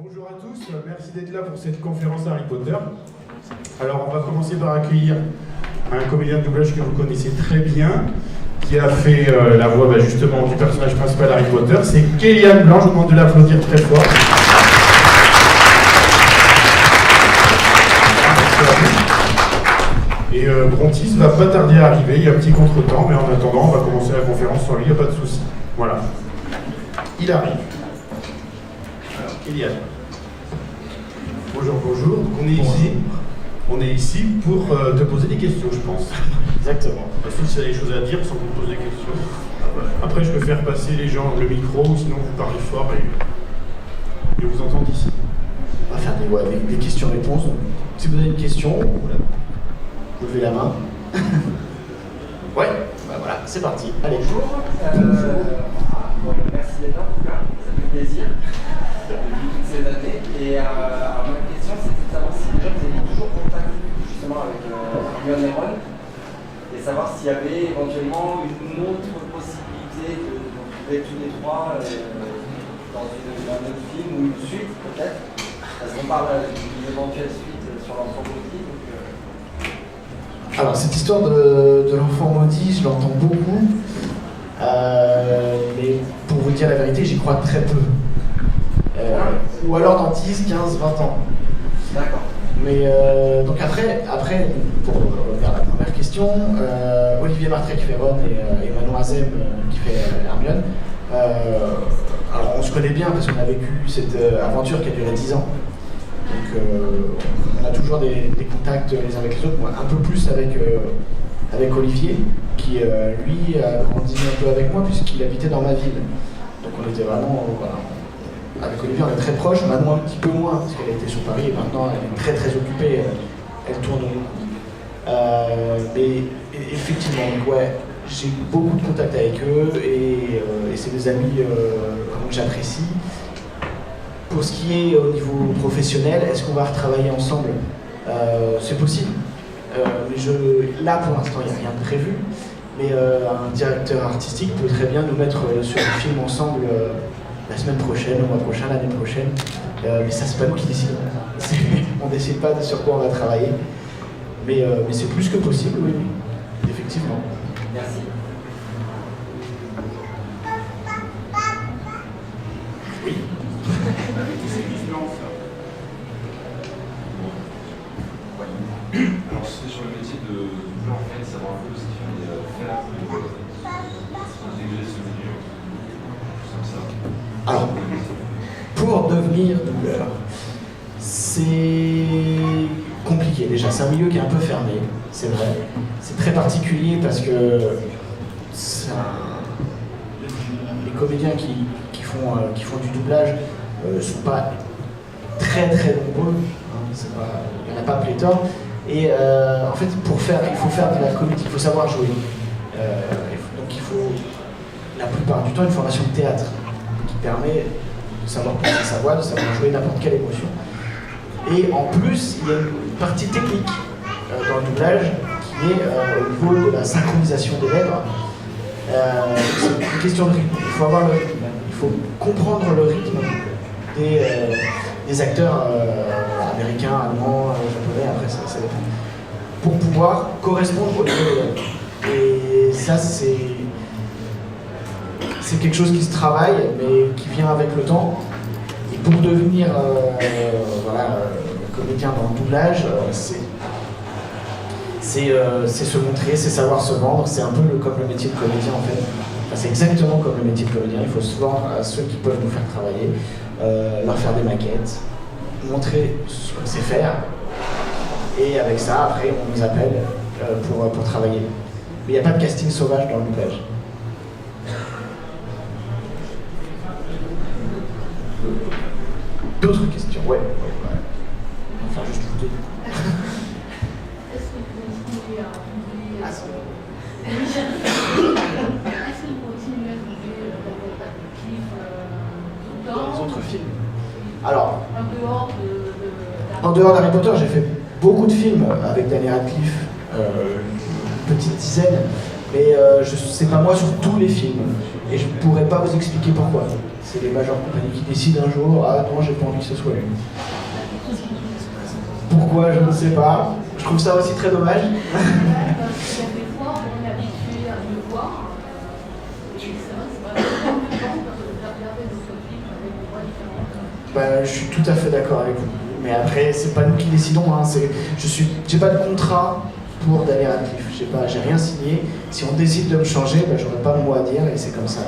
Bonjour à tous, merci d'être là pour cette conférence Harry Potter. Alors on va commencer par accueillir un comédien de doublage que vous connaissez très bien, qui a fait la voix justement du personnage principal Harry Potter, c'est Kélian Blanc, je vous demande de l'applaudir très fort. Et Brontis va pas tarder à arriver, il y a un petit contretemps, mais en attendant on va commencer la conférence sans lui, il n'y a pas de souci. Voilà. Il arrive. Alors, Kélian. Bonjour, bonjour. On est ici pour te poser des questions, je pense. Exactement. Sauf si tu as des choses à dire sans qu'on te pose des questions. Après, je peux faire passer les gens le micro, ou sinon vous parlez fort et vous entendez ici. On va faire des questions-réponses. Si vous avez une question, levez la main. Ouais, bah voilà, c'est parti. Allez. Bonjour. Merci d'être là, ça fait plaisir depuis toutes ces années. Et alors, ma question, c'était de savoir si déjà vous aviez toujours contact justement avec Hermione et Ron, et savoir s'il y avait éventuellement une autre possibilité de vous retrouver tous les trois dans un autre film ou une suite peut-être, parce qu'on parle d'une éventuelle suite sur l'enfant maudit. Alors, cette histoire de l'enfant maudit, je l'entends beaucoup. Mais pour vous dire la vérité, j'y crois très peu. Ou alors dans 10, 15, 20 ans. D'accord. Mais donc après, pour revenir à la première question, Olivier Martret qui fait Ron et Manon Azem qui fait Hermione. Alors on se connaît bien parce qu'on a vécu cette aventure qui a duré 10 ans. Donc on a toujours des contacts les uns avec les autres, moi, un peu plus avec Olivier, qui lui a grandi un peu avec moi puisqu'il habitait dans ma ville. Donc on était vraiment, voilà. Avec Olivier on est très proches, Manon un petit peu moins parce qu'elle était sur Paris et maintenant elle est très très occupée, elle tourne beaucoup. Mais effectivement, ouais, j'ai beaucoup de contacts avec eux et c'est des amis que j'apprécie. Pour ce qui est au niveau professionnel, est-ce qu'on va retravailler ensemble? C'est possible. Mais là, pour l'instant, il n'y a rien de prévu. Mais un directeur artistique peut très bien nous mettre sur un film ensemble la semaine prochaine, le mois prochain, l'année prochaine. Mais ça, c'est pas nous qui décidons. On ne décide pas de sur quoi on va travailler. Mais c'est plus que possible, oui, effectivement. Merci. Oui. Alors c'est sur le métier de doubleur en fait, savoir un peu ce qu'il fallait faire pour intégrer ce milieu, comme ça. Alors, pour devenir doubleur, c'est compliqué déjà. C'est un milieu qui est un peu fermé, c'est vrai. C'est très particulier parce que les comédiens qui font du doublage ne sont pas très très nombreux. Il n'y en a pas pléthore. Et en fait, il faut faire de la comédie, il faut savoir jouer. Donc il faut, la plupart du temps, une formation de théâtre qui permet de savoir penser sa voix, de savoir jouer n'importe quelle émotion. Et en plus, il y a une partie technique dans le doublage qui est au niveau de la synchronisation des lèvres. C'est une question de rythme. Il faut avoir le rythme. Il faut comprendre le rythme des acteurs américains, allemands, japonais, après ça dépend. Pour pouvoir correspondre au niveau des lèvres. Et ça, c'est quelque chose qui se travaille, mais qui vient avec le temps. Et pour devenir comédien dans le doublage, c'est se montrer, c'est savoir se vendre. C'est un peu comme le métier de comédien en fait. Enfin, c'est exactement comme le métier de comédien. Il faut se vendre à ceux qui peuvent nous faire travailler, leur faire des maquettes, montrer ce qu'on sait faire. Et avec ça, après, on nous appelle pour travailler. Mais il n'y a pas de casting sauvage dans le doublage. D'autres questions? Ouais. Enfin, juste vous deux. Est-ce que vous continuez à doubler tout le temps Dans les autres films? Alors, en dehors en dehors d'Harry Potter, j'ai fait beaucoup de films avec Daniel Radcliffe, une petite dizaine, mais c'est pas moi sur tous les films, et je pourrais pas vous expliquer pourquoi. C'est les majeures compagnies qui décident un jour, ah non, j'ai pas envie que ce soit lui. Pourquoi, je ne sais pas. Je trouve ça aussi très dommage. Parce qu'il y a des fois, on est habitué à le voir. Et c'est vrai que c'est pas vraiment important de regarder notre film avec des voix différentes. Bah, je suis tout à fait d'accord avec vous. Mais après, c'est pas nous qui décidons. Hein. J'ai pas de contrat pour d'aller à TIFF. J'ai rien signé. Si on décide de me changer, bah, j'aurai pas mon mot à dire et c'est comme ça.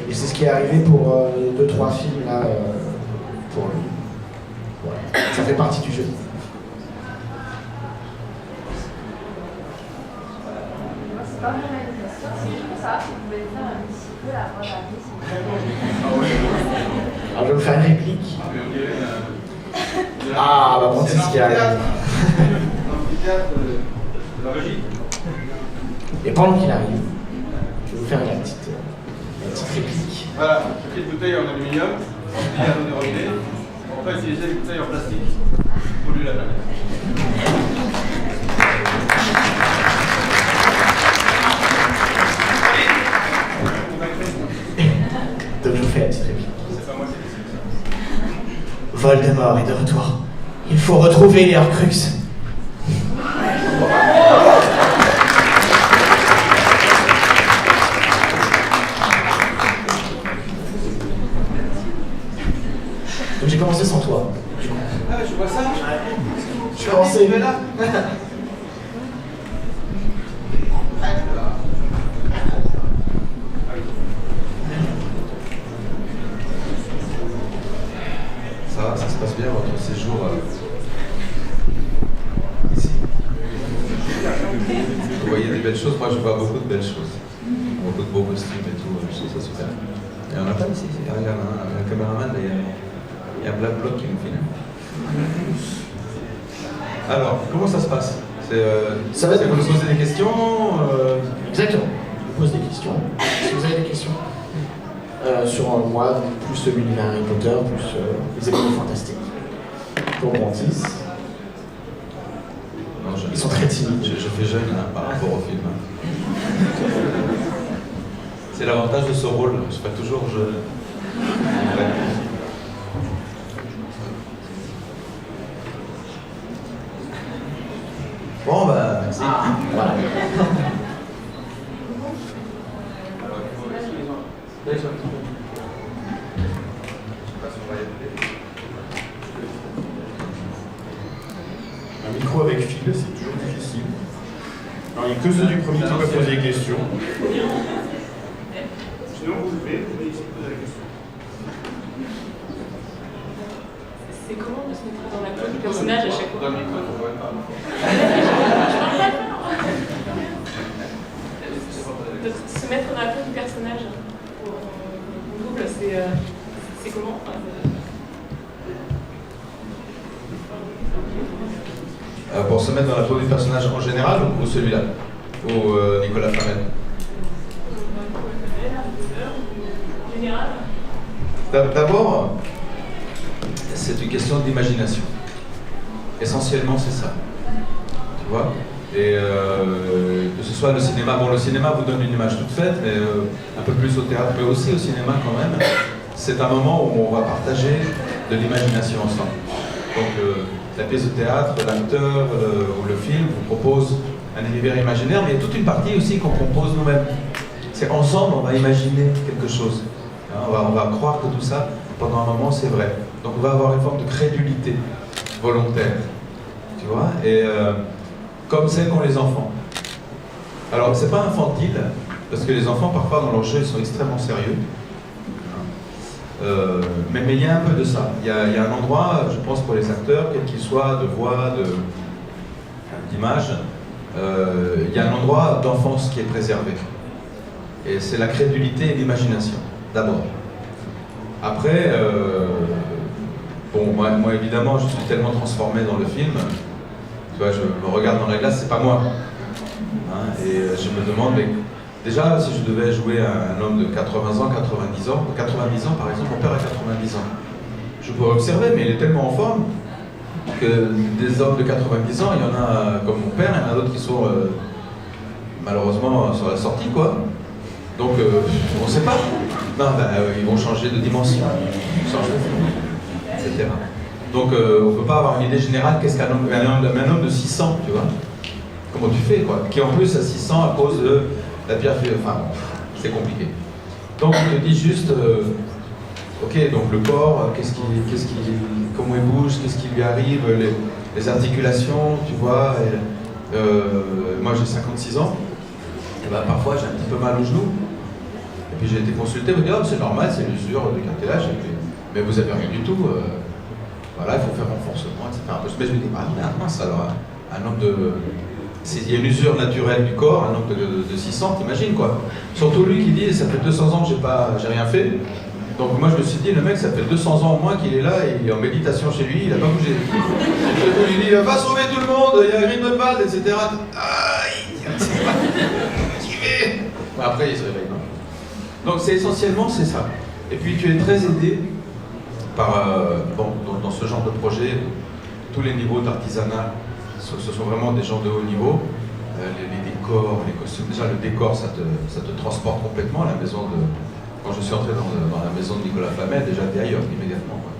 Et c'est ce qui est arrivé pour 2-3 films là, pour lui. Voilà. Ça fait partie du jeu. C'est pas mon réalisation, c'est juste pour savoir si vous pouvez faire un petit peu la voix d'Alice. Alors je vais vous faire une réplique. Ah, bah bon, c'est ce qui arrive. La régie. Et pendant qu'il arrive, je vais vous faire la petite réplique. Voilà, petite bouteille en aluminium, en billard de robinet. On va utiliser les bouteilles en plastique pour polluer la planète. Donc je vous fais la petite réplique. C'est pas moi qui décide ça. Voldemort est de retour. Il faut retrouver les Horcruxes. Donc j'ai commencé sans toi. Ah, tu vois ça? Je commençais. là. Ça se passe bien votre séjour ici. Vous voyez des belles choses, moi je vois beaucoup de belles choses. Beaucoup de beaux costumes et tout, je trouve ça super. Et on n'a pas ici, il y a un caméraman, il y a un Black Bloc qui nous filme. Alors, comment ça se passe? Ça va être vous posez des questions Exactement. Je vous pose des questions. Si vous avez des questions sur moi, plus l'univers Harry Potter, plus les éléments fantastiques. Pour Brantis. Non, Ils sont très timides. Je fais jeune hein, par rapport au film. C'est l'avantage de ce rôle, je fais toujours jeune. Ouais. Bon, bah, merci. Voilà. Un micro avec fil, c'est toujours difficile. Alors, il n'y a que ceux du premier qui peuvent poser des questions. Sinon, vous levez, vous venez ici poser la question. C'est comment de se mettre dans la peau du personnage à chaque fois? Dans le micro, on voit pas. De se mettre dans la peau du personnage au double, c'est comment? Pour se mettre dans la peau du personnage en général ou celui-là? Ou Nicolas Flamel? En général. D'abord, c'est une question d'imagination. Essentiellement, c'est ça. Tu vois? Et que ce soit le cinéma, bon, le cinéma vous donne une image toute faite, mais un peu plus au théâtre, mais aussi au cinéma quand même. C'est un moment où on va partager de l'imagination ensemble. Donc la pièce de théâtre, l'acteur ou le film vous propose un univers imaginaire, mais il y a toute une partie aussi qu'on compose nous-mêmes. C'est ensemble, on va imaginer quelque chose. Hein, on va croire que tout ça, pendant un moment, c'est vrai. Donc on va avoir une forme de crédulité volontaire. Tu vois? Et comme celle qu'ont les enfants. Alors, c'est pas infantile, parce que les enfants, parfois, dans leur jeu, ils sont extrêmement sérieux. Mais il y a un peu de ça. Il y a un endroit, je pense, pour les acteurs, quel qu'il soit, de voix, d'image, il y a un endroit d'enfance qui est préservé. Et c'est la crédulité et l'imagination, d'abord. Après, bon, moi, évidemment, je suis tellement transformé dans le film. Tu vois, je me regarde dans la glace, c'est pas moi. Hein, et je me demande, mais déjà, si je devais jouer un homme de 80 ans, 90 ans, par exemple, mon père a 90 ans. Je pourrais observer, mais il est tellement en forme que des hommes de 90 ans, il y en a comme mon père, il y en a d'autres qui sont malheureusement sur la sortie, quoi. Donc, on ne sait pas. Non, ils vont changer de dimension, changer de forme, etc. Donc on ne peut pas avoir une idée générale qu'est-ce qu'un homme de 600, tu vois. Comment tu fais, quoi. Qui en plus a 600 à cause de la pierre, enfin, c'est compliqué. Donc on te dit juste, ok, donc le corps, comment il bouge, qu'est-ce qui lui arrive, les articulations, tu vois. Moi j'ai 56 ans, et ben, parfois j'ai un petit peu mal au genou. Et puis j'ai été consulté, on me dit oh, c'est normal, c'est l'usure du cartilage. Mais vous avez rien du tout. Voilà, il faut faire renforcement, etc. Mais je me dis, mince alors, un homme de. Il y a une usure naturelle du corps, un homme de 600, t'imagines quoi. Surtout lui qui dit, ça fait 200 ans que j'ai rien fait. Donc moi je me suis dit, le mec, ça fait 200 ans au moins qu'il est là, et il est en méditation chez lui, il n'a pas bougé. Je lui dis, va sauver tout le monde, il y a Grindelwald, etc. J'y vais. Après il se réveille. Donc c'est essentiellement c'est ça. Et puis tu es très aidé par, dans ce genre de projet, tous les niveaux d'artisanat, ce sont vraiment des gens de haut niveau. Les décors, les costumes, déjà le décor ça te transporte complètement. La maison quand je suis entré dans la maison de Nicolas Flamel, déjà t'es ailleurs immédiatement. Quoi.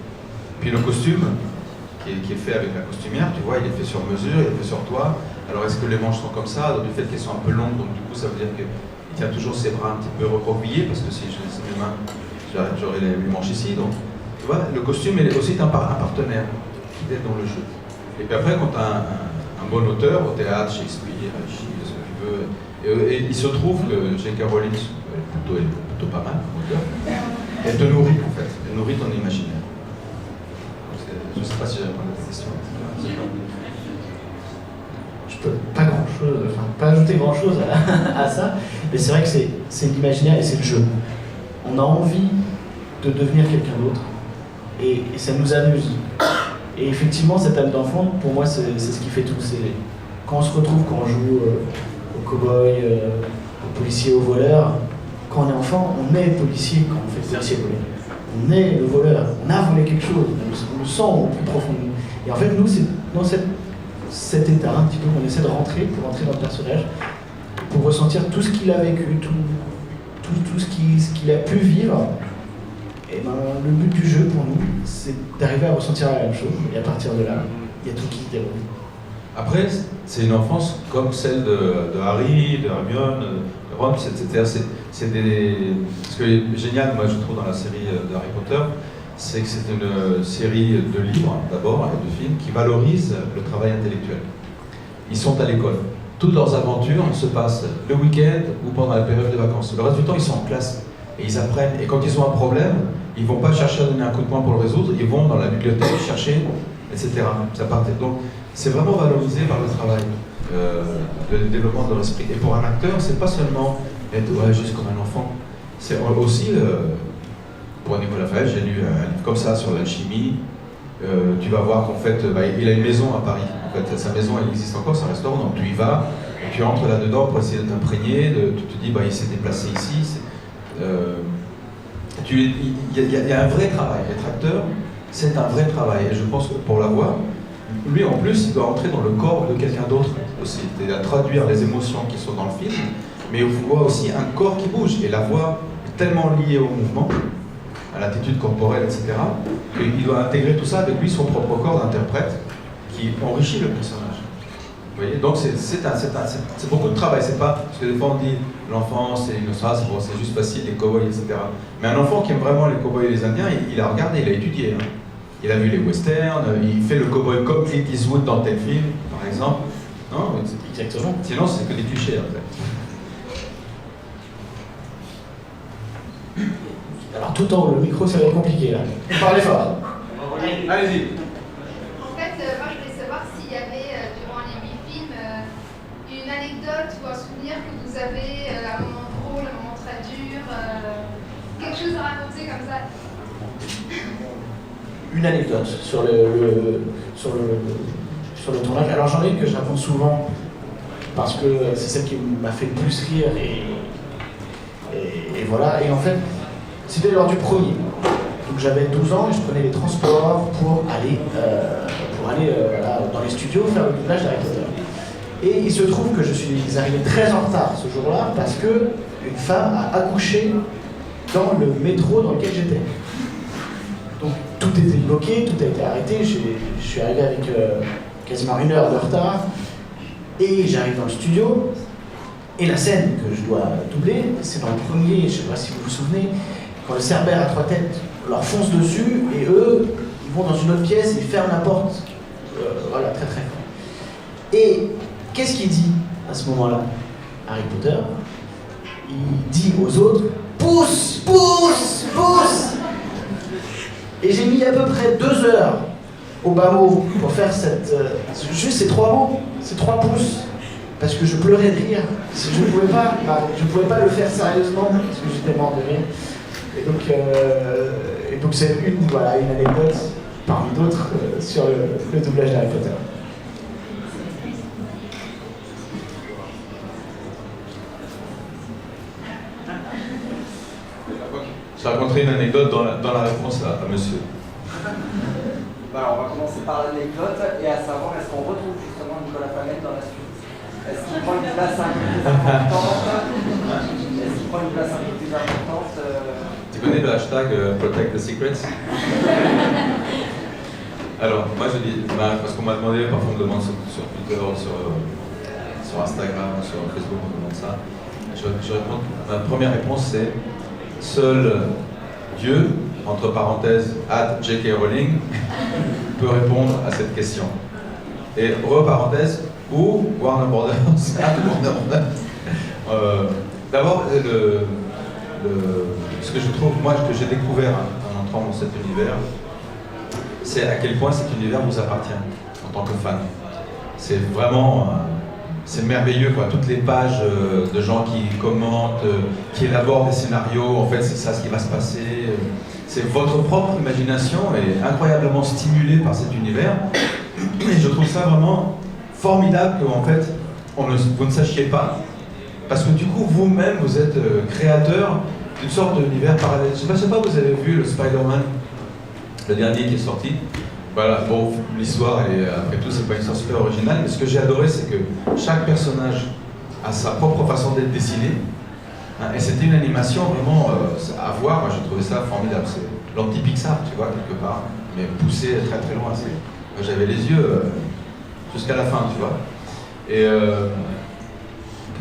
Puis le costume, qui est fait avec la costumière, tu vois, il est fait sur mesure, il est fait sur toi. Alors est-ce que les manches sont comme ça, du fait qu'elles sont un peu longues, donc du coup ça veut dire qu'il tient toujours ses bras un petit peu recroquevillés, parce que si je laissais mes mains, j'aurais les manches ici. Donc tu vois, le costume est aussi un partenaire qui t'aide dans le jeu. Et puis après, quand tu as un bon auteur, au théâtre, Shakespeare, ce que tu veux, et il se trouve que J.K. Rowling est plutôt pas mal, auteur. Elle te nourrit en fait, elle nourrit ton imaginaire. Je ne sais pas si j'ai répondu à ta question. Je peux pas ajouter grand chose à ça, mais c'est vrai que c'est l'imaginaire et c'est le jeu. On a envie de devenir quelqu'un d'autre et ça nous amuse. Et effectivement, cette âme d'enfant, pour moi, c'est ce qui fait tout. C'est quand on se retrouve, quand on joue au cow-boy, au policier, au voleur. Quand on est enfant, on est policier quand on fait le policier voleur. On est le voleur, on a volé quelque chose, on le sent au plus profond de nous. Et en fait, nous, c'est dans cet état un petit peu qu'on essaie de rentrer pour entrer dans le personnage, pour ressentir tout ce qu'il a vécu, tout ce qu'il a pu vivre. Et ben, le but du jeu pour nous, c'est d'arriver à ressentir la même chose. Et à partir de là, il y a tout qui se déroule. Après, c'est une enfance comme celle de Harry, de Hermione, de Ron, etc. Ce qui est génial, moi je trouve, dans la série de Harry Potter, c'est que c'est une série de livres, d'abord, et de films, qui valorisent le travail intellectuel. Ils sont à l'école. Toutes leurs aventures se passent le week-end ou pendant la période de vacances. Le reste du temps, ils sont en classe et ils apprennent. Et quand ils ont un problème, ils ne vont pas chercher à donner un coup de poing pour le résoudre, ils vont dans la bibliothèque chercher, etc. Donc, c'est vraiment valorisé par le travail, le développement de leur esprit. Et pour un acteur, c'est pas seulement être juste comme un enfant, c'est aussi, pour Nicolas Flamel, j'ai lu un livre comme ça sur l'alchimie. Tu vas voir qu'en fait, il a une maison à Paris. En fait, sa maison, elle existe encore, c'est un restaurant, donc tu y vas, et tu entres là-dedans pour essayer de t'imprégner, tu te dis, il s'est déplacé ici. Il y a un vrai travail. Être acteur, c'est un vrai travail. Et je pense que pour l'avoir, lui en plus, il doit entrer dans le corps de quelqu'un d'autre aussi. C'est-à-dire traduire les émotions qui sont dans le film, mais il voit aussi un corps qui bouge. Et la voix est tellement liée au mouvement, à l'attitude corporelle, etc., qu'il doit intégrer tout ça avec lui, son propre corps d'interprète, qui enrichit le personnage. Vous voyez, donc c'est beaucoup de travail. C'est pas parce que des fois on dit l'enfance c'est innocent, c'est juste facile, les cow-boys, etc. Mais un enfant qui aime vraiment les cow-boys et les Indiens, il a regardé, il a étudié. Hein. Il a vu les westerns, il fait le cow-boy comme Clint Eastwood dans tel film, par exemple. Non, exactement. Sinon c'est que des clichés en fait. Alors tout en haut, le micro ça va être compliqué là. Parlez fort. Allez-y. En fait, moi je voulais savoir s'il y avait, durant les 8 films, une anecdote ou un souvenir que vous avez, un moment drôle, un moment très dur, quelque chose à raconter comme ça. Une anecdote sur le tournage. Alors j'en ai une que je raconte souvent parce que c'est celle qui m'a fait le plus rire et voilà. Et en fait, c'était lors du premier. Donc j'avais 12 ans et je prenais les transports pour aller voilà, dans les studios faire le doublage d'Harry Potter. Et il se trouve que je suis arrivé très en retard ce jour-là parce que une femme a accouché dans le métro dans lequel j'étais. Donc tout était bloqué, tout a été arrêté, je suis arrivé avec quasiment 1 heure de retard, et j'arrive dans le studio, et la scène que je dois doubler, c'est dans le premier, je ne sais pas si vous vous souvenez, quand le Cerbère à 3 têtes leur fonce dessus, et eux, ils vont dans une autre pièce, ils ferment la porte, voilà, très très fort. Et qu'est-ce qu'il dit à ce moment-là, Harry Potter? Il dit aux autres, pousse, pousse, pousse. Et j'ai mis à peu près 2 heures au bas mot pour faire juste ces 3 mots, ces 3 pouces, parce que je pleurais de rire. Je ne pouvais pas le faire sérieusement parce que j'étais mort de rire. Et donc c'est une anecdote parmi d'autres sur le doublage d'Harry Potter. J'ai raconté une anecdote dans la réponse à monsieur. On va commencer par l'anecdote et à savoir est-ce qu'on retrouve justement Nicolas Flamel dans la suite. Est-ce qu'il prend une place un peu plus importante? Tu connais le hashtag Protect the Secrets? Alors, moi je dis, parce qu'on m'a demandé, parfois on me demande sur Twitter, sur Instagram, sur Facebook, on me demande ça. Je réponds, ma première réponse c'est seul Dieu, entre parenthèses, @J.K. Rowling, peut répondre à cette question. Et parenthèse, ou Warner Brothers, Warner Brothers. D'abord, ce que je trouve, moi, que j'ai découvert en entrant dans cet univers, c'est à quel point cet univers vous appartient en tant que fan. C'est vraiment, c'est merveilleux, quoi. Toutes les pages de gens qui commentent, qui élaborent des scénarios, en fait, c'est ça ce qui va se passer. C'est votre propre imagination est incroyablement stimulée par cet univers. Et je trouve ça vraiment formidable que, en fait, vous ne sachiez pas. Parce que du coup, vous-même, vous êtes créateur d'une sorte d'univers parallèle. Je ne sais pas si vous avez vu le Spider-Man, le dernier qui est sorti. Voilà, bon, l'histoire, après tout, c'est pas une histoire super originale, mais ce que j'ai adoré, c'est que chaque personnage a sa propre façon d'être dessiné. Hein, et c'était une animation vraiment à voir, moi j'ai trouvé ça formidable. C'est l'anti-Pixar, tu vois, quelque part, mais poussé très très loin. Moi, j'avais les yeux jusqu'à la fin, tu vois. Et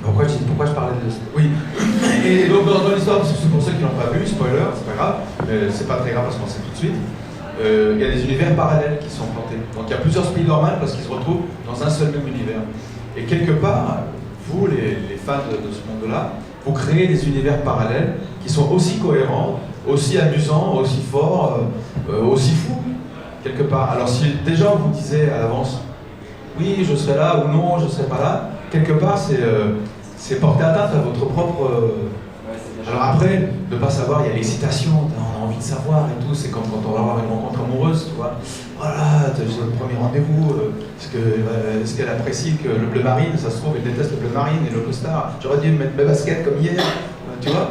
pourquoi je parlais de ça? Oui. Et donc dans l'histoire, c'est pour ceux qui n'ont pas vu, spoiler, c'est pas grave, mais c'est pas très grave parce qu'on sait tout de suite. Il y a des univers parallèles qui sont plantés. Donc il y a plusieurs Spider-Man parce qu'ils se retrouvent dans un seul même univers. Et quelque part, vous, les fans de ce monde-là, vous créez des univers parallèles qui sont aussi cohérents, aussi amusants, aussi forts, aussi fous, quelque part. Alors si des gens vous disaient à l'avance, oui, je serai là ou non, je ne serai pas là, quelque part, c'est porter atteinte à votre propre... Alors après, de ne pas savoir, il y a l'excitation, on a envie de savoir et tout, c'est comme quand on va avoir une rencontre amoureuse, tu vois. Voilà, c'est le premier rendez-vous, est-ce qu'elle apprécie que le bleu marine, ça se trouve, elle déteste le bleu marine et le costard, j'aurais dû mettre mes baskets comme hier, tu vois.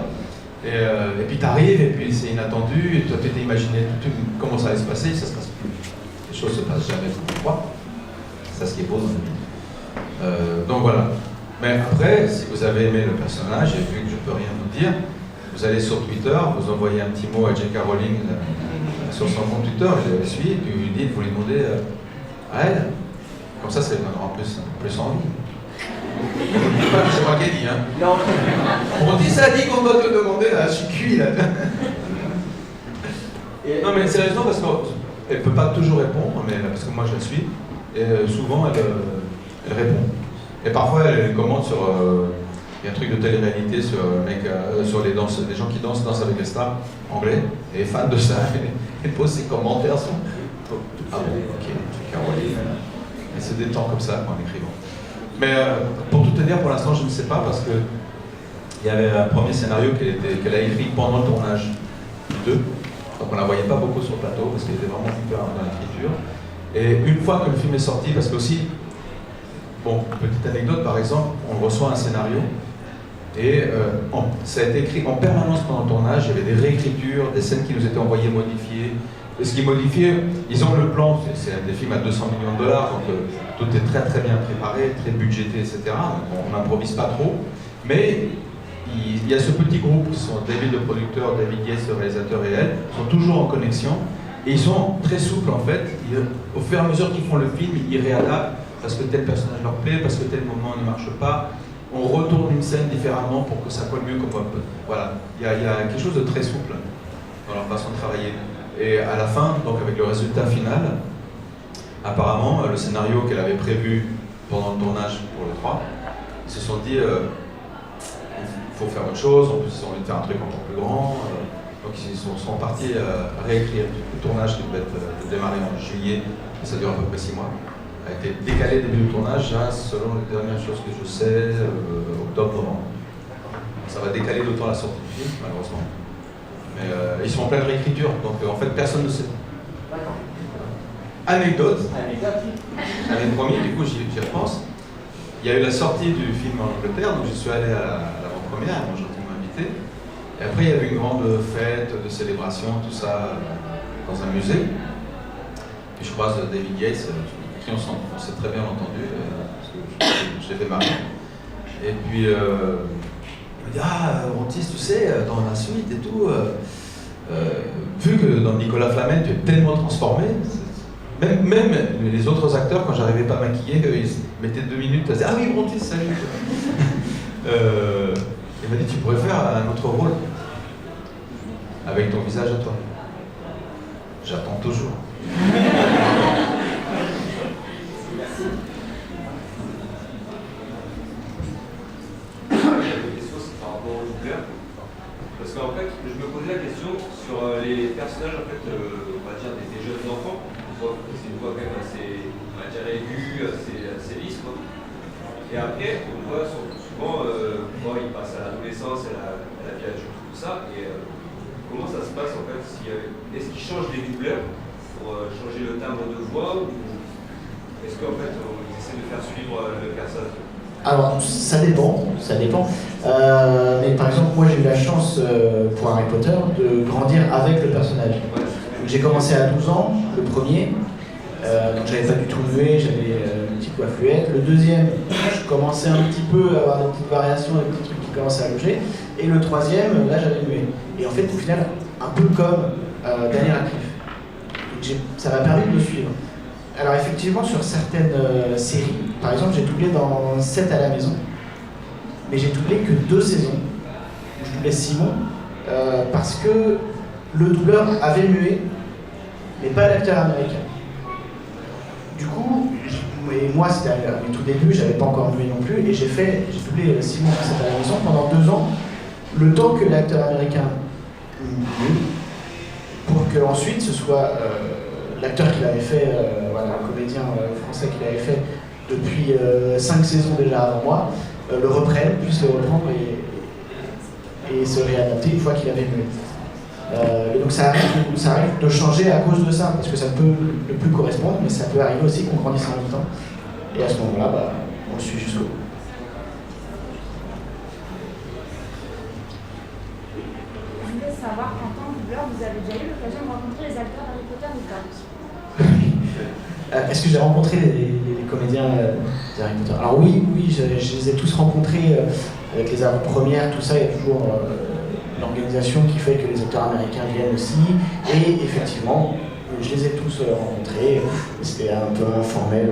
Et puis t'arrives, et puis c'est inattendu, et toi tu t'es imaginé comment ça allait se passer, ça se passe plus. Les choses se passent jamais comme on croit. C'est ça ce qui est beau dans la vie. Donc voilà. Mais après, si vous avez aimé le personnage, et vu que je ne peux rien vous dire, vous allez sur Twitter, vous envoyez un petit mot à J.K. Rowling sur son compte Twitter, je le suis, et puis vous lui dites, vous lui demandez à elle. Comme ça donnera plus envie. On ne dit pas que c'est moi qui ai dit, hein. Non. On dit ça, dit qu'on doit te demander, là, je suis cuit, là. Non mais sérieusement, parce qu'elle ne peut pas toujours répondre, mais, parce que moi je la suis, et souvent elle répond. Et parfois elle commente sur il y a un truc de télé-réalité sur, sur les gens qui dansent avec les stars anglais, et les fans de ça, elle pose ses commentaires sur ah bon, ok, Caroline. Elle se détend comme ça en écrivant. Mais pour tout te dire, pour l'instant je ne sais pas, parce que il y avait un premier scénario qu'elle a écrit pendant le tournage 2, donc on ne la voyait pas beaucoup sur le plateau parce qu'elle était vraiment hyper dans l'écriture. Et une fois que le film est sorti, parce que aussi, bon, petite anecdote par exemple, on reçoit un scénario et ça a été écrit en permanence pendant le tournage, il y avait des réécritures, des scènes qui nous étaient envoyées modifiées. Et ce qui est modifié, ils ont le plan, c'est des films à 200 millions de dollars, donc tout est très très bien préparé, très budgété, etc. Donc on n'improvise pas trop, mais il y a ce petit groupe qui sont David le producteur, David Yates le réalisateur et elle, sont toujours en connexion et ils sont très souples en fait. Au fur et à mesure qu'ils font le film, ils réadaptent parce que tel personnage leur plaît, parce que tel moment ne marche pas. On retourne une scène différemment pour que ça colle mieux comme voilà. Il y a quelque chose de très souple dans leur façon de travailler. Et à la fin, donc avec le résultat final, apparemment, le scénario qu'elle avait prévu pendant le tournage pour le 3, ils se sont dit il faut faire autre chose, en plus ils ont envie de faire un truc encore plus grand, donc ils sont partis réécrire. Le tournage qui devait démarrer en juillet, et ça dure à peu près 6 mois, a été décalé début du tournage, là, selon les dernières choses que je sais, octobre-novembre. Ça va décaler d'autant la sortie du film, malheureusement. Mais ils sont en pleine réécriture, donc en fait personne ne sait. D'accord. Anecdote, Anecdote. avec le premier, du coup j'y repense. Il y a eu la sortie du film en Angleterre, donc je suis allé à l'avant-première, ils m'ont gentiment invité. Et après il y avait une grande fête de célébration, tout ça, dans un musée. Et je croise David Yates, qui on s'est très bien entendu, parce que je l'ai fait marrer. Et puis il me dit Rontis, tu sais, dans la suite et tout, vu que dans Nicolas Flamel tu es tellement transformé, même les autres acteurs, quand j'arrivais pas maquillé, ils mettaient 2 minutes, ils disaient ah oui Rontis, salut. Il m'a dit tu pourrais faire un autre rôle avec ton visage à toi. J'attends toujours. Parce qu'en fait, je me posais la question sur les personnages, en fait, on va dire des jeunes enfants. C'est une voix quand même assez, on va dire, aiguë, assez lisse, quoi. Et après, on voit souvent, quand ils passent à l'adolescence, à la vie adulte, tout ça. Et comment ça se passe, en fait? Est-ce qu'ils changent les doubleurs pour changer le timbre de voix, ou est-ce qu'en fait, on essaie de faire suivre le personnage? Alors, ça dépend. Mais par exemple, moi j'ai eu la chance pour Harry Potter de grandir avec le personnage. Donc, j'ai commencé à 12 ans, le premier, donc j'avais pas du tout muet, j'avais une petite voix fluette. Le deuxième, je commençais un petit peu à avoir des petites variations, des petits trucs qui commençaient à bouger. Et le troisième, là j'avais muet. Et en fait, au final, un peu comme Daniel Radcliffe. Donc, ça m'a permis de le suivre. Alors effectivement, sur certaines séries, par exemple, j'ai doublé dans 7 à la maison, mais j'ai doublé que 2 saisons, où je doublais Simon, parce que le doubleur avait mué, mais pas l'acteur américain. Du coup, moi c'était à mes tout débuts, j'avais pas encore mué non plus, et j'ai doublé Simon dans 7 à la maison pendant 2 ans, le temps que l'acteur américain mue, pour qu'ensuite ce soit l'acteur qui l'avait fait, un comédien français qui l'avait fait depuis 5 saisons déjà avant moi, le reprenne, puisse le reprendre et se réadapter une fois qu'il avait mué. Et donc ça arrive de changer à cause de ça, parce que ça peut ne plus correspondre, mais ça peut arriver aussi qu'on grandisse en même temps. Et à ce moment-là, on le suit jusqu'au bout. Je voulais savoir qu'en tant que doubleur, vous avez déjà eu l'occasion de rencontrer les acteurs d'Harry Potter ou pas? Est-ce que j'ai rencontré les comédiens d'Harry Potter? Alors oui, je les ai tous rencontrés avec les avant-premières, tout ça, il y a toujours l'organisation qui fait que les acteurs américains viennent aussi, et effectivement, je les ai tous rencontrés, c'était un peu informel,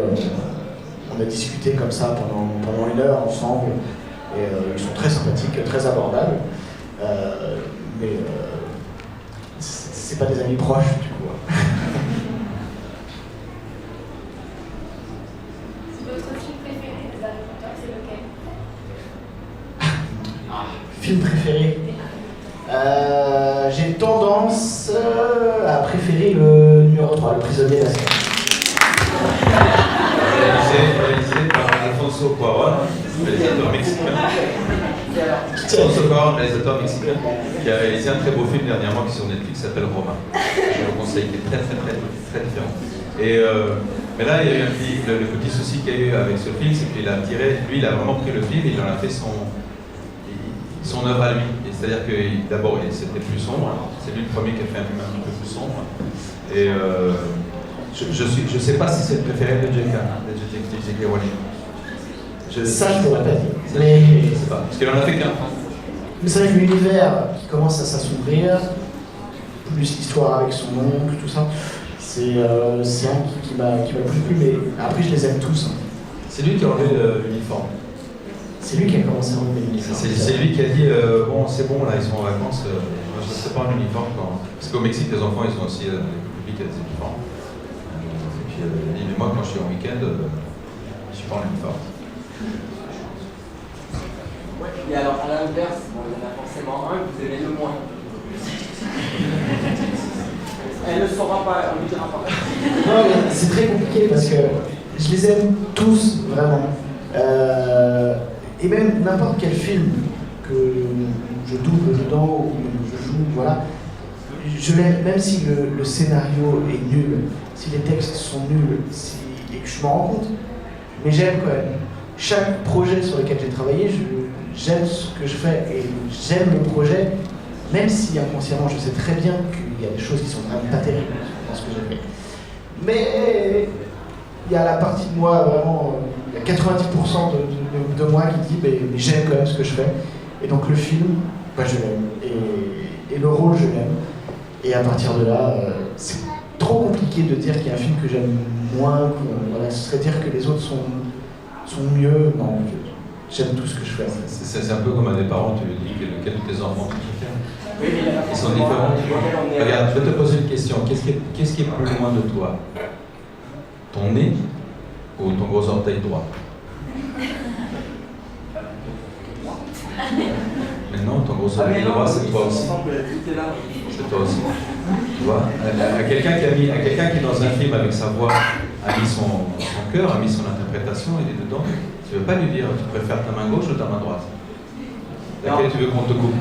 on a discuté comme ça pendant 1 heure ensemble, et ils sont très sympathiques, très abordables, mais c'est pas des amis proches du coup. Film préféré? J'ai tendance à préférer le numéro 3, Le Prisonnier d'Azkaban. Réalisé par Alfonso Cuarón, réalisateur mexicain. Alfonso Cuarón, réalisateur mexicain, qui a réalisé un très beau film dernièrement qui est sur Netflix, qui s'appelle Roma. Je le conseille, qui est très différent. Mais là, il y a eu le petit souci qu'il y a eu avec ce film, c'est qu'il a il a vraiment pris le film et il en a fait son œuvre à lui. C'est-à-dire que d'abord c'était plus sombre, c'est lui le premier qui a fait un film un petit peu plus sombre. Et je sais pas si c'est le préféré de J.K. Rowling. Ça je pourrais pas dire. Mais je sais pas, parce qu'il en a fait qu'un. Mais c'est vrai que l'univers qui commence à s'assombrir, plus l'histoire avec son oncle, tout ça, c'est un qui m'a plus plu, mais après je les aime tous. Hein. C'est lui qui a enlevé l'uniforme. C'est lui qui a commencé à enlever l'uniforme. C'est lui qui a dit bon, c'est bon, là, ils sont en vacances, moi je ne sais pas un uniforme. Parce qu'au Mexique, les enfants, ils ont aussi les publics qui a des uniformes. Et puis il dit mais moi, quand je suis en week-end, je ne suis pas en uniforme. Ouais, et alors à l'inverse, bon, il y en a forcément un que vous aimez le moins. Elle ne saura pas, on ne lui dira pas. Non, mais c'est très compliqué parce que je les aime tous, vraiment. Et même n'importe quel film que je double dedans ou je joue, voilà, je l'aime, même si le scénario est nul, si les textes sont nuls, et que je m'en rends compte, mais j'aime quand même. Chaque projet sur lequel j'ai travaillé, j'aime ce que je fais et j'aime le projet, même si inconsciemment je sais très bien qu'il y a des choses qui sont vraiment pas terribles dans ce que j'ai fait. Mais il y a la partie de moi vraiment, il y a 90% de moi qui dit mais j'aime quand même ce que je fais. Et donc le film, bah, je l'aime. Et le rôle, je l'aime. Et à partir de là, c'est trop compliqué de dire qu'il y a un film que j'aime moins. Voilà, ce serait dire que les autres sont mieux. Non, j'aime tout ce que je fais. C'est un peu comme à des parents, tu lui dis lequel de tes enfants tu préfères. Oui, mais ils sont différents. Regarde, je vais te poser une question. Qu'est-ce qui est plus loin de toi? Ton nez ou ton gros orteil droit? Mais non, ton gros orteil droit, c'est toi aussi. C'est toi aussi. Tu vois, à quelqu'un qui est dans un film avec sa voix, a mis son cœur, a mis son interprétation, il est dedans. Tu ne veux pas lui dire, tu préfères ta main gauche ou ta main droite? Laquelle tu veux qu'on te coupe?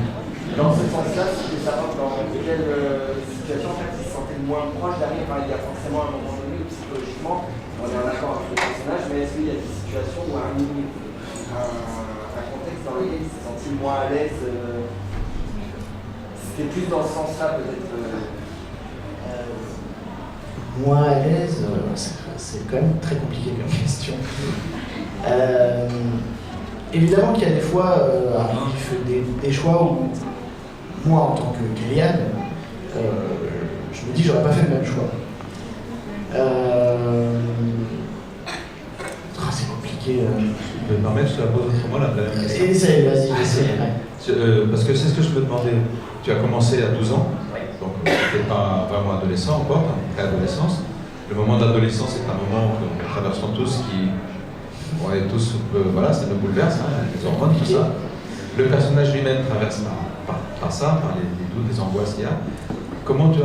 Dans ce sens-là, si je veux savoir dans quelle situation en fait, il se sentait le moins proche d'arriver. Enfin, il y a forcément un moment donné où psychologiquement, on est en accord avec le personnage, mais est-ce qu'il y a des situations où un contexte dans lequel il s'est senti moins à l'aise c'était plus dans ce sens-là peut-être Moins à l'aise, c'est quand même très compliqué comme question. Évidemment qu'il y a des fois, il fait des choix où, moi en tant que Kélian, je me dis j'aurais pas fait le même choix. C'est compliqué. Je vais me permettre, je te la pose autrement la même question. Essaye, vas-y, essaye. Parce que c'est ce que je me demandais. Tu as commencé à 12 ans, donc tu n'étais pas vraiment adolescent encore, pré-adolescence. Le moment d'adolescence est un moment que nous traversons tous on est tous, voilà, ça nous bouleverse, hein, les hormones, tout ça. Le personnage lui-même traverse par ça, par les doutes, les angoisses qu'il y a. Comment tu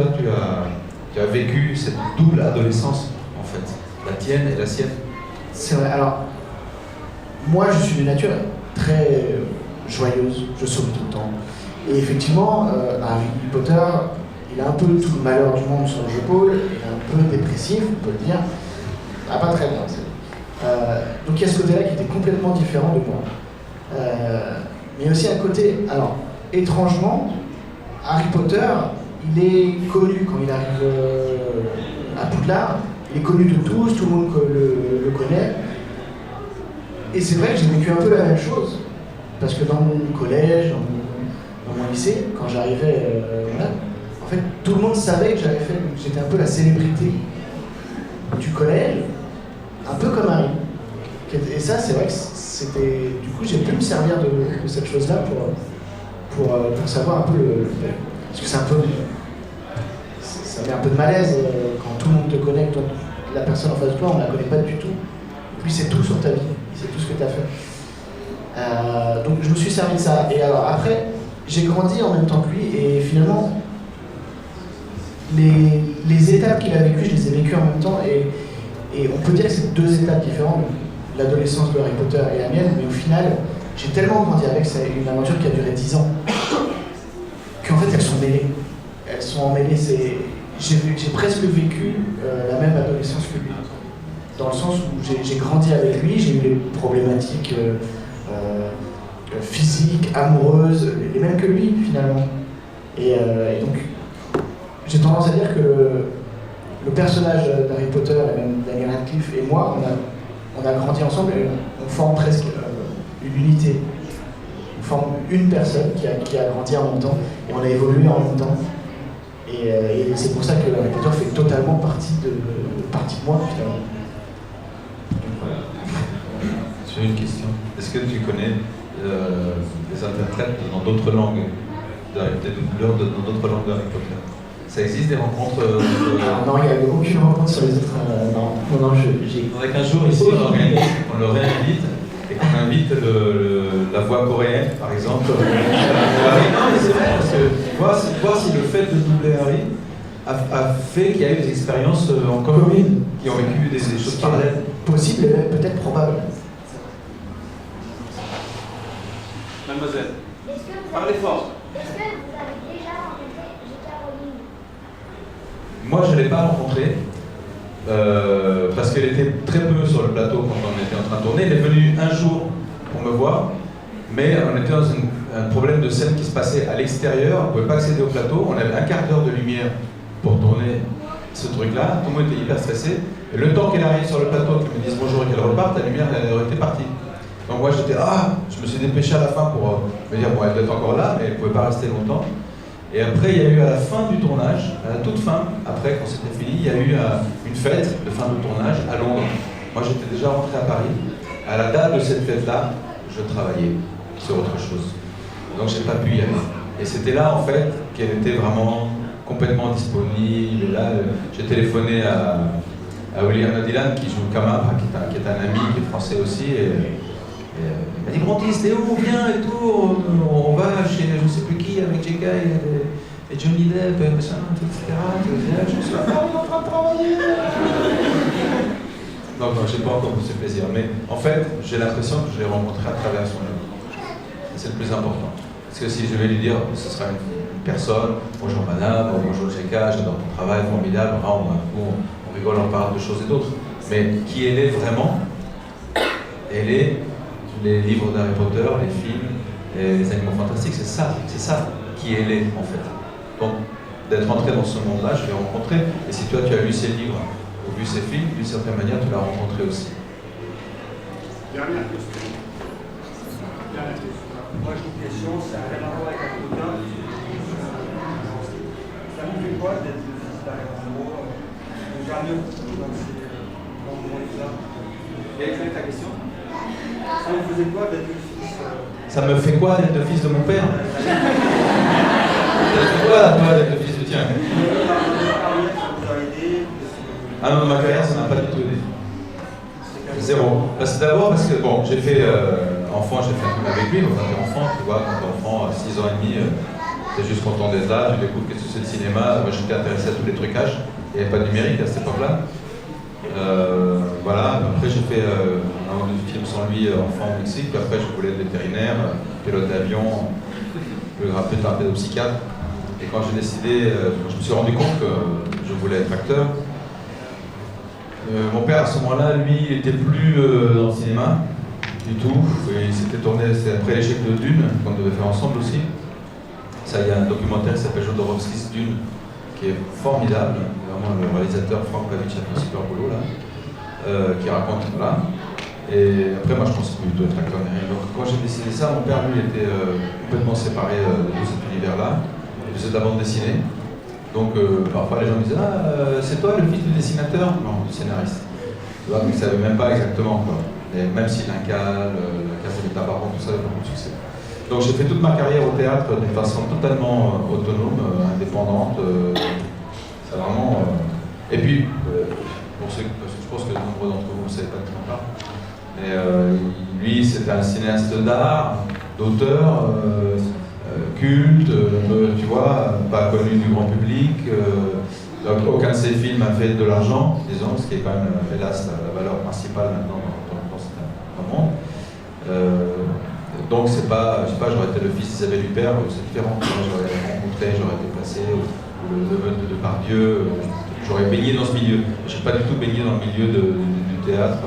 as vécu cette double adolescence, en fait, la tienne et la sienne? C'est vrai, alors, moi je suis de nature très joyeuse, je souris tout le temps. Et effectivement, Harry Potter, il a un peu tout le malheur du monde sur les épaules, il est un peu dépressif, on peut le dire. Ah, pas très bien, c'est donc il y a ce côté-là qui était complètement différent de moi. Mais aussi un côté, alors, étrangement, Harry Potter, il est connu quand il arrive à Poudlard, il est connu de tous, tout le monde le connaît. Et c'est vrai que j'ai vécu un peu la même chose, parce que dans mon collège, dans mon lycée, quand j'arrivais, voilà, en fait, tout le monde savait que j'étais un peu la célébrité du collège, un peu comme Harry. Et ça, c'est vrai que c'était... Du coup, j'ai pu me servir de cette chose-là pour savoir un peu parce que c'est un peu... Ça met un peu de malaise quand tout le monde te connaît, que la personne en face de toi, on ne la connaît pas du tout. Et puis c'est tout sur ta vie, c'est tout ce que tu as fait. Donc je me suis servi de ça. Et alors après, j'ai grandi en même temps que lui, et finalement, les étapes qu'il a vécues, je les ai vécues en même temps, et on peut dire que c'est deux étapes différentes, l'adolescence de Harry Potter et la mienne, mais au final, j'ai tellement grandi avec, c'est une aventure qui a duré 10 ans, qu'en fait elles sont mêlées. Elles sont emmêlées, j'ai presque vécu la même adolescence que lui. Dans le sens où j'ai grandi avec lui, j'ai eu les problématiques physiques, amoureuses, les mêmes que lui finalement. Et donc, j'ai tendance à dire que le personnage d'Harry Potter, et même Daniel Radcliffe et moi, on a grandi ensemble et on forme presque une unité. forme une personne qui a grandi en même temps, et on a évolué en même temps. Et c'est pour ça que Harry Potter fait totalement partie de moi, finalement. J'ai une question. Est-ce que tu connais des interprètes dans d'autres langues, des doubleurs dans d'autres langues d'Harry Potter? Ça existe des rencontres Non, il n'y a aucune rencontre sur les autres. Non, j'ai. Il faudrait qu'un jour ici on le réinvite et qu'on invite la voix coréenne, par exemple. Non, mais c'est vrai, parce que voir si le fait de doubler Harry a fait qu'il y a eu des expériences en commun, qui ont vécu des choses parallèles. Possible et même peut-être probable. Mademoiselle, parlez fort. Est-ce que vous avez déjà rencontré J.K. Rowling? Moi, je ne l'ai pas rencontrée, parce qu'elle était très peu sur le plateau quand on était en train de tourner. Elle est venue un jour pour me voir, mais on était dans un problème de scène qui se passait à l'extérieur, on ne pouvait pas accéder au plateau, on avait un quart d'heure de lumière pour tourner ce truc-là, tout le monde était hyper stressé, et le temps qu'elle arrive sur le plateau, qu'elle me dise bonjour et qu'elle reparte, la lumière elle était partie. Donc moi j'étais, je me suis dépêché à la fin pour me dire, bon elle doit être encore là, mais elle ne pouvait pas rester longtemps. Et après il y a eu à la fin du tournage, à la toute fin, après quand c'était fini, il y a eu une fête de fin de tournage à Londres. Moi j'étais déjà rentré à Paris, à la date de cette fête-là, je travaillais sur autre chose. Donc j'ai pas pu y aller. Et c'était là en fait qu'elle était vraiment complètement disponible. Et là j'ai téléphoné à William Nadilan qui joue Kama, qui est un ami, qui est français aussi. Et il m'a dit Brontis, t'es où? Viens et tout, on va chez je sais plus qui avec J.K. et Johnny Depp, et machin, etc. Je suis en train de travailler. Non, j'ai pas encore eu ce plaisir, mais en fait, j'ai l'impression que je l'ai rencontré à travers son œuvre. C'est le plus important. Parce que si je vais lui dire, ce sera une personne, bonjour madame, bonjour J.K., j'adore ton travail, formidable, on rigole, on parle de choses et d'autres. Mais qui elle est vraiment? Elle est les livres d'Harry Potter, les films, les animaux fantastiques, c'est ça qui elle est en fait. Donc, d'être entré dans ce monde-là, je l'ai rencontré, et si toi tu as lu ses livres, ou vu ses films, d'une certaine manière, tu l'as rencontré aussi. Dernière question. Moi j'ai une question, ça n'a rien à voir avec Harry Potter. Ça vous fait quoi d'être le fils d'Harry Potter? Jamais dans ces moments-là. Quelle est ta question? Ça vous faisait quoi d'être le fils Ça me fait quoi d'être le fils de mon père? Ça te fait quoi toi d'être le fils du tien? Ah non, ma carrière ça m'a pas du tout aidé. Zéro. C'est d'abord parce que bon, j'ai fait enfant, j'ai fait un film avec lui, donc quand t'es enfant, tu vois, quand t'es enfant, 6 ans et demi, t'es juste content d'être là, tu découvres qu'est-ce que c'est le cinéma. Moi j'étais intéressé à tous les trucages, il n'y avait pas de numérique à cette époque-là. Voilà, après j'ai fait un ou deux films sans lui, enfant au Mexique, puis après je voulais être vétérinaire, pilote d'avion, plus tard pédopsychiatre. Et quand j'ai décidé, je me suis rendu compte que je voulais être acteur. Mon père à ce moment-là, lui, il n'était plus dans le cinéma du tout. Il s'était tourné, c'est après l'échec de Dune, qu'on devait faire ensemble aussi. Ça, il y a un documentaire qui s'appelle Jodorowsky's Dune, qui est formidable. Vraiment, le réalisateur Frank Pavich a fait un super boulot là, qui raconte, voilà. Et après, moi, je pensais plutôt être acteur. Donc, quand j'ai décidé ça, mon père, lui, était complètement séparé de cet univers-là. Il faisait de la bande dessinée. Donc, parfois, les gens me disaient c'est toi le fils du dessinateur? Non, du scénariste. Tu vois, mais ils ne savaient même pas exactement, quoi. Et même si l'Incal, la Casa des Tabarons, tout ça avait beaucoup de succès. Donc, j'ai fait toute ma carrière au théâtre d'une façon totalement autonome, indépendante. C'est vraiment. Et puis, pour ceux, je pense que nombre d'entre vous ne savez pas de qui on parle. Mais lui, c'était un cinéaste d'art, d'auteur, culte, tu vois, pas connu du grand public. Donc aucun de ses films a fait de l'argent, disons, ce qui est quand même, hélas, la valeur principale maintenant dans le monde. Donc c'est pas, je sais pas, j'aurais été le fils d'Isabelle Huppert, c'est différent. J'aurais rencontré, j'aurais été placé, ou le neveu de Depardieu, j'aurais baigné dans ce milieu. Je n'ai pas du tout baigné dans le milieu du théâtre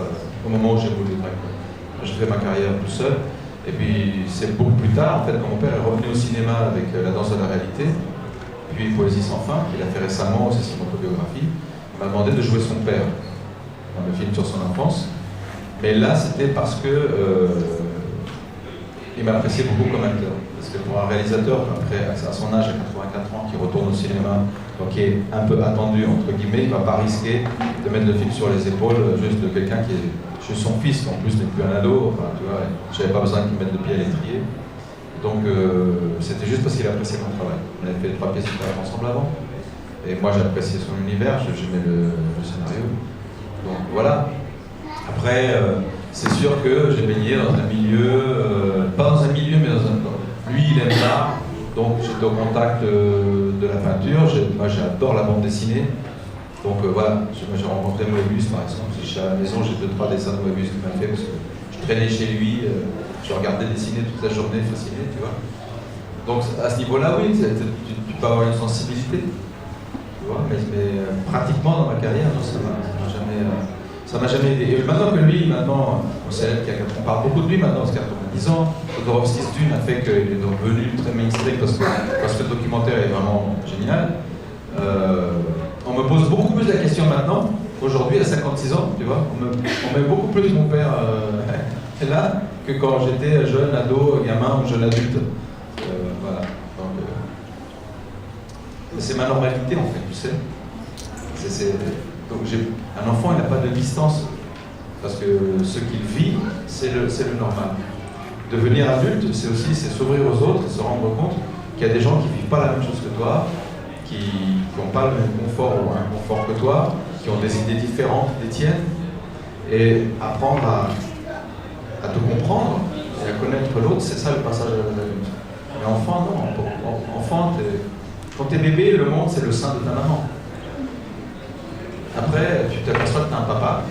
au moment où j'ai voulu être acteur. J'ai fait ma carrière tout seul. Et puis c'est beaucoup plus tard, en fait, quand mon père est revenu au cinéma avec La danse de la réalité, puis Poésie sans fin, qu'il a fait récemment, c'est son autobiographie, il m'a demandé de jouer son père dans le film sur son enfance. Mais là, c'était parce que il m'appréciait beaucoup comme acteur. Parce que pour un réalisateur, après, à son âge, à 84 ans, qui retourne au cinéma, donc qui est un peu attendu, entre guillemets, il ne va pas risquer de mettre le film sur les épaules juste de quelqu'un qui est juste son fils, qui en plus n'est plus un ado. Enfin, tu vois, j'avais pas besoin qu'il mette le pied à l'étrier. Donc c'était juste parce qu'il appréciait mon travail. On avait fait 3 pièces de théâtre ensemble avant. Et moi j'appréciais son univers, j'aimais le scénario. Donc voilà. Après, c'est sûr que j'ai baigné dans un milieu, pas dans un milieu, mais dans un... Lui, il aime l'art, donc j'étais au contact de la peinture. Moi, j'adore la bande dessinée. Donc voilà, j'ai rencontré Moebius par exemple. Je suis à la maison, j'ai 2-3 dessins de Moebius qu'il m'a fait parce que je traînais chez lui, je regardais dessiner toute la journée, fasciné, tu vois. Donc à ce niveau-là, oui, tu peux avoir une sensibilité. Mais pratiquement dans ma carrière, non, ça m'a jamais aidé. Et maintenant que lui, on parle beaucoup de lui maintenant, parce qu'à 10 ans, Jodorowsky's Dune a fait qu'il est devenu très mainstream parce que le documentaire est vraiment génial. On me pose beaucoup plus la question maintenant, aujourd'hui à 56 ans, tu vois, on met beaucoup plus mon père là que quand j'étais jeune ado, gamin ou jeune adulte. Voilà. C'est ma normalité en fait, tu sais. Donc un enfant, il n'a pas de distance, parce que ce qu'il vit, c'est le normal. Devenir adulte, c'est aussi s'ouvrir aux autres et se rendre compte qu'il y a des gens qui ne vivent pas la même chose que toi, qui n'ont pas le même confort ou un confort que toi, qui ont des idées différentes des tiennes, et apprendre à te comprendre et à connaître l'autre, c'est ça le passage à l'adulte. Mais enfant, non. Enfant, quand t'es bébé, le monde, c'est le sein de ta maman. Après, tu t'aperçois que t'as un papa,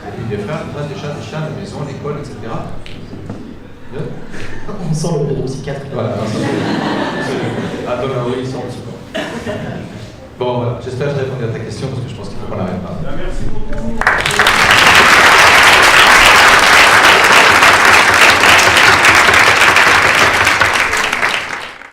et puis des frères, des chats, des chiens, la maison, l'école, etc. On sent le pédopsychiatre. Voilà. Ah, donc, oui, ils sont en dessous. Bon, voilà. J'espère que j'ai répondu à ta question, parce que je pense qu'il faut qu'on l'arrête pas. Merci beaucoup.